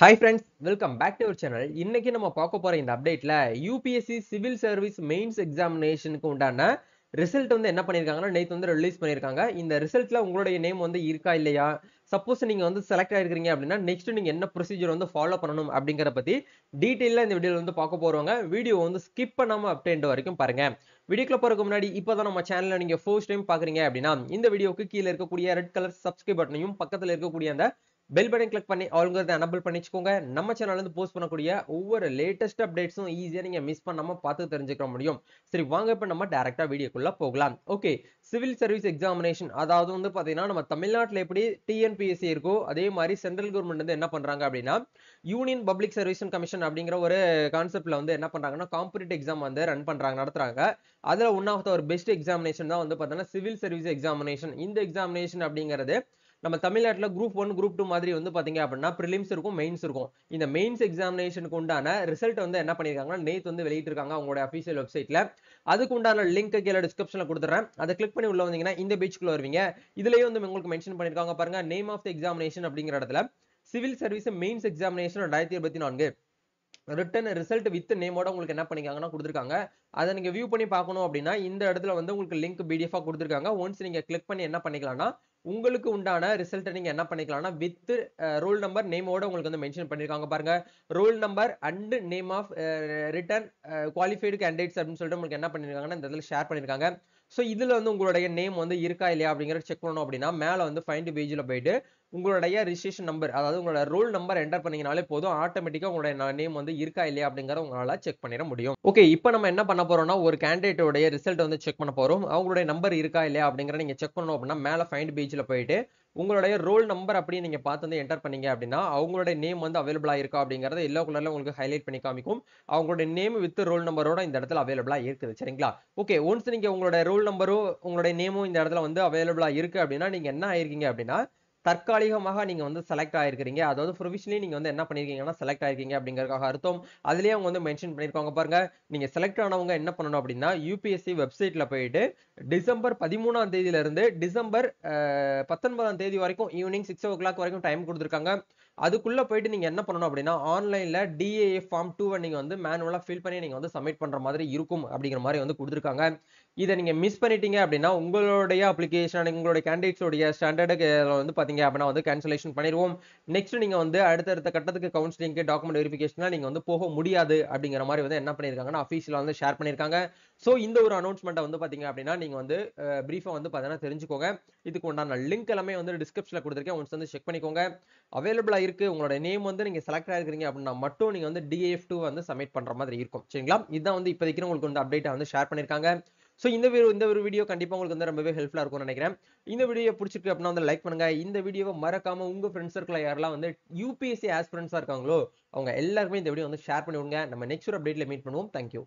Hi friends, welcome back to our channel. இன்னைக்கு நம்ம பார்க்க போற இந்த அப்டேட்ல UPSC சிவில் சர்வீஸ் மெயின்ஸ் எக்ஸாமினேஷனுக்கு உண்டான ரிசல்ட் வந்து என்ன பண்ணிருக்காங்கன்னா நேத்து வந்து ரிலீஸ் பண்ணிருக்காங்க. இந்த ரிசல்ட்ல உங்களுடைய நேம் வந்து இருக்கா இல்லையா? சப்போஸ் நீங்க வந்து செலக்ட் ஆயிருக்கீங்க அப்படின்னா நெக்ஸ்ட் நீங்க என்ன ப்ரொசீஜர் வந்து ஃபாலோ பண்ணணும் அப்படிங்கறத பத்தி டீடைலா இந்த வீடியோல வந்து பார்க்க போறோங்க. வீடியோ வந்து ஸ்கிப் பண்ணாம அப் டு எண்ட் வரைக்கும் பாருங்க. வீடியோக்குள்ள போறதுக்கு முன்னாடி இப்பதான் நம்ம சேனலை நீங்க ஃபர்ஸ்ட் டைம் பாக்குறீங்க அப்படின்னா இந்த வீடியோக்கு கீழ இருக்கக்கூடிய ரெட் கலர் சப்ஸ்கிரைப் பட்டனையும் பக்கத்துல இருக்கக்கூடிய அந்த பெல் பட்டன் கிளிக் பண்ணி ஆல்ங்கிறத எனபிள் பண்ணி வச்சுக்கோங்க. நம்ம சேனல்ல இருந்து போஸ்ட் பண்ணக்கூடிய ஒவ்வொரு லேட்டஸ்ட் அப்டேட்ஸும் ஈஸியா நீங்க மிஸ் பண்ணாம பார்த்து தெரிஞ்சுக்க முடியும். சரி வாங்க இப்ப நம்ம டைரக்டா வீடியோக்குள்ள போகலாம். ஓகே, சிவில் சர்வீஸ் எக்ஸாமினேஷன் அதாவது வந்து பாத்தீங்கன்னா நம்ம தமிழ்நாட்டுல எப்படி டிஎன்பிஎஸ்சி இருக்கோ அதே மாதிரி சென்ட்ரல் கவர்மெண்ட் வந்து என்ன பண்றாங்க அப்படின்னா யூனியன் பப்ளிக் சர்வீஸ் கமிஷன் அப்படிங்கிற ஒரு கான்செப்ட்ல வந்து என்ன பண்றாங்கன்னா காம்படிட்டிவ் எக்ஸாம் வந்து ரன் பண்றாங்க, நடத்துறாங்க. அதுல ஒன் ஆஃப் த ஒரு பெஸ்ட் எக்ஸாமினேஷன் தான் வந்து பாத்தீங்கன்னா சிவில் சர்வீஸ் எக்ஸாமினேஷன். இந்த எக்ஸாமினேஷன் அப்படிங்கிறது நம்ம தமிழ்நாட்டுல குரூப் 1 குரூப் 2 மாதிரி வந்து பாத்தீங்க அப்படின்னா பிரிலிம்ஸ் இருக்கும், மெயின்ஸ் இருக்கும். இந்த மெயின்ஸ் எக்ஸாமினேஷனுக்கு உண்டான ரிசல்ட் வந்து என்ன பண்ணிருக்காங்கன்னா நேத்து வந்து வெளியிட்டு இருக்காங்க அவங்களோட அபிஷியல் வெப்சைட்ல. அதுக்கு உண்டான லிங்க் கீழே டிஸ்கிரிப்ஷன்ல கொடுத்துறேன். அதை கிளிக் பண்ணி உள்ள வந்தீங்கன்னா இந்த பேஜ்க்குள்ள வருவீங்க. இதுலயே வந்து உங்களுக்கு மென்ஷன் பண்ணிருக்காங்க பாருங்க, நேம் ஆஃப் த எக்ஸாமினேஷன் அப்படிங்கிற இடத்துல civil services mains examination 2024 written result with நேமோட உங்களுக்கு என்ன பண்ணிருக்காங்கன்னா கொடுத்துருக்காங்க. அதை நீங்க வியூ பண்ணி பார்க்கணும் அப்படின்னா இந்த இடத்துல வந்து உங்களுக்கு லிங்க் பிடிஎஃப் கொடுத்துருக்காங்க. ஒன்ஸ் நீங்க கிளிக் பண்ணி என்ன பண்ணிக்கலாம்னா உங்களுக்கு உண்டான ரிசல்ட்டை நீங்க என்ன பண்ணிக்கலாம்னா வித் ரோல் நம்பர் நேமோட உங்களுக்கு வந்து மென்ஷன் பண்ணிருக்காங்க பாருங்க. Roll number and name of written qualified candidates அப்படின்னு சொல்லிட்டு உங்களுக்கு என்ன பண்ணிருக்காங்கன்னா இந்த இடத்துல ஷேர் பண்ணிருக்காங்க. ஸோ இதுல வந்து உங்களுடைய நேம் வந்து இருக்கா இல்லையா அப்படிங்கறத செக் பண்ணணும் அப்படின்னா மேல வந்து ஃபைண்ட் பேஜ்ல போயிட்டு உங்களுடைய ரிஜிஸ்ட்ரேஷன் நம்பர் அதாவது உங்களோட ரோல் நம்பர் என்டர் பண்ணீங்கனாலே போதும், ஆட்டோமேட்டிக்கா உங்களுடைய நேம் வந்து இருக்கா இல்லையா அப்படிங்கறத உங்களால செக் பண்ணிட முடியும். ஓகே, இப்போ நம்ம என்ன பண்ண போறோம்னா ஒரு கேண்டிடேட்டோட ரிசல்ட் வந்து செக் பண்ண போறோம். அவங்களுடைய நம்பர் இருக்கா இல்லையா அப்படிங்கறத நீங்க செக் பண்ணணும் அப்படின்னா மேல ஃபைண்ட் பேஜ்ல போயிட்டு உங்களுடைய ரோல் நம்பர் அப்படியே நீங்க பார்த்து வந்து என்டர் பண்ணீங்க அப்படின்னா அவங்களுடைய நேம் வந்து அவைலபிளா இருக்கா அப்படிங்கறத எல்லோ கலர்ல உங்களுக்கு ஹைலைட் பண்ணி காமிக்கும். அவங்களுடைய நேம் வித் ரோல் நம்பரோட இந்த இடத்துல அவைலபிளா இருக்குது. சரிங்களா? ஓகே, ஒன்ஸ் நீங்க உங்களுடைய ரோல் நம்பரும் உங்களுடைய நேமும் இந்த இடத்துல வந்து அவைலபிளா இருக்கு அப்படின்னா நீங்க என்ன ஆயிருக்கீங்க அப்படின்னா தற்காலிகமாக நீங்க வந்து செலக்ட் ஆயிருக்கீங்க. அதாவது ப்ரொவிஷனலி நீங்க வந்து என்ன பண்ணிருக்கீங்கன்னா செலக்ட் ஆயிருக்கீங்க அப்படிங்கறதுக்காக அர்த்தம். அதுலயே அவங்க வந்து மென்ஷன் பண்ணிருக்காங்க பாருங்க. நீங்க செலக்ட் ஆனவங்க என்ன பண்ணணும் அப்படின்னா யூபிஎஸ்சி வெப்சைட்ல போயிட்டு டிசம்பர் 13ஆம் தேதியில இருந்து டிசம்பர் 19ஆம் தேதி வரைக்கும் ஈவினிங் 6 o'clock வரைக்கும் டைம் கொடுத்துருக்காங்க. அதுக்குள்ள போயிட்டு நீங்க என்ன பண்ணணும் அப்படின்னா ஆன்லைன்ல டிஏஎஃப் ஃபார்ம் 2 நீங்க வந்து மேனுவலா ஃபில் பண்ணி நீங்க வந்து சப்மிட் பண்ற மாதிரி இருக்கும் அப்படிங்கிற மாதிரி வந்து கொடுத்துருக்காங்க. இதை நீங்க மிஸ் பண்ணிட்டீங்க அப்படின்னா உங்களுடைய அப்ளிகேஷன் உங்களுடைய கேண்டிடேட்ஸோடைய ஸ்டாண்டர்டு வந்து பாத்தீங்க அப்படின்னா வந்து கேன்சலேஷன் பண்ணிடுவோம். நெக்ஸ்ட் நீங்க வந்து அடுத்தடுத்த கட்டத்துக்கு கவுன்சிலிங் டாக்குமெண்ட் வெரிஃபிகேஷன் நீங்க வந்து போக முடியாது அப்படிங்கிற மாதிரி வந்து என்ன பண்ணிருக்காங்கன்னா அபிஷியலா வந்து ஷேர் பண்ணிருக்காங்க. சோ இந்த ஒரு அனௌன்ஸ்மெண்ட் வந்து பாத்தீங்க அப்படின்னா நீங்க வந்து பிரீஃபா வந்து பாத்தீங்கன்னா தெரிஞ்சுக்கோங்க. இதுக்கு உண்டான லிங்க் எல்லாமே வந்து டிஸ்கிரிப்ஷன்ல கொடுத்துருக்கேன். ஒன்ஸ் வந்து செக் பண்ணிக்கோங்க. அவைலபிளா இருக்கு, உங்களோட நேம் வந்து நீங்க செலக்ட் ஆயிருக்கீங்க அப்படின்னா மட்டும் நீங்க வந்து DAF2 வந்து சப்மிட் பண்ற மாதிரி இருக்கும். சரிங்களா? இதுதான் வந்து இப்போதைக்கு உங்களுக்கு வந்து அப்டேட்டா வந்து ஷேர் பண்ணிருக்காங்க. சோ இந்த ஒரு வீடியோ கண்டிப்பா உங்களுக்கு வந்து ரொம்பவே ஹெல்ப்ஃபுல்லா இருக்கும்னு நினைக்கிறேன். இந்த வீடியோ பிடிச்சிருக்கு அப்படின்னா வந்து லைக் பண்ணுங்க. இந்த வீடியோவை மறக்காம உங்க ஃப்ரெண்ட்ஸ் சர்க்கிள்ல யாரெல்லாம் வந்து யூபிஎஸ்சி ஆஸ்பிரண்ட்ஸா இருக்காங்களோ அவங்க எல்லாருமே இந்த வீடியோ வந்து ஷேர் பண்ணி விடுங்க. நம்ம நெக்ஸ்ட் ஒரு அப்டேட்ல மீட் பண்ணுவோம். தேங்க்யூ.